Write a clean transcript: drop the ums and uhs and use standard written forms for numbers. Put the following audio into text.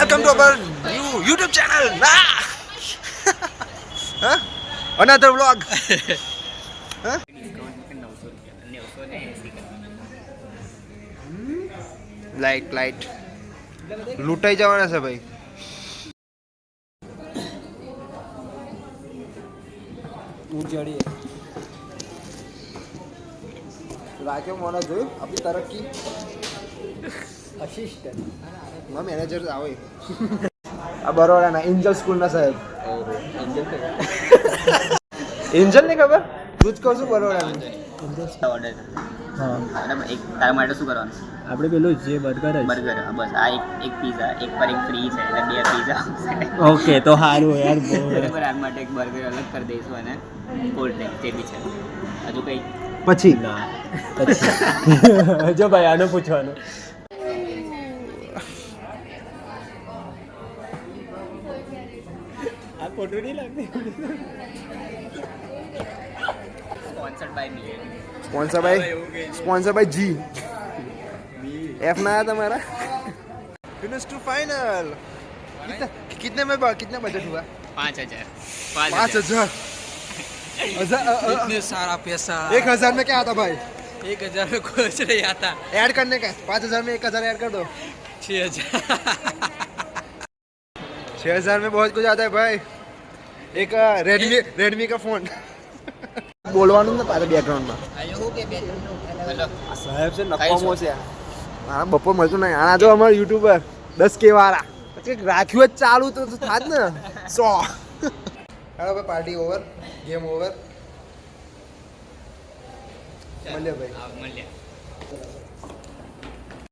welcome to our new YouTube channel. Huh? Another vlog. Huh? Light લૂંટાઈ જવાના છે ભાઈ. રાખ્યો મોના જોયું આપણી તરક્કી. અસિસ્ટન્ટ મેનેજર આવે આ બરોડાના એન્જલ સ્કૂલના સાહેબ. એન્જલ ને ખબર તું જ કહું છું બરોડાનું. હા એક તારા માટે શું કરવાનું? આપણે પેલું જે બર્ગર બસ આ એક પીઝા એક પર એક ફ્રી છે એટલે 2 પીઝા. ઓકે તો સારું યાર બરાબર. આ માટે એક બર્ગર અલગ કરી દઈશું અને કોલ્ડ ડ્રિંક જે બી છે. હજુ કંઈ પછી ના પછી જો ભાઈ આનો પૂછવાનું. આ ખોટું નહીં લાગતું. स्पॉन्सर बाय जी एफ ना आया था हमारा. Finish to final. कितने बजट हुआ? 5,000. इतने सारा पैसा 1,000 में क्या आता भाई? 1,000 में कुछ नहीं आता. ऐड करने का 5,000 में 1,000 ऐड कर दो. 6,000 6,000 में बहुत कुछ आता है भाई. एक रेडमी का फोन. બોલવાનું ને પાછા બેકગ્રાઉન્ડમાં સાહેબ છે નકામો છે. હા બપોર મળતું નહીં. આના જો અમારા યુટ્યુબર 10K વાળા પછી રાખ્યું જ ચાલુ તો થાત ને 100. હેલો ભાઈ પાર્ટી ઓવર ગેમ ઓવર. મળ્યા ભાઈ.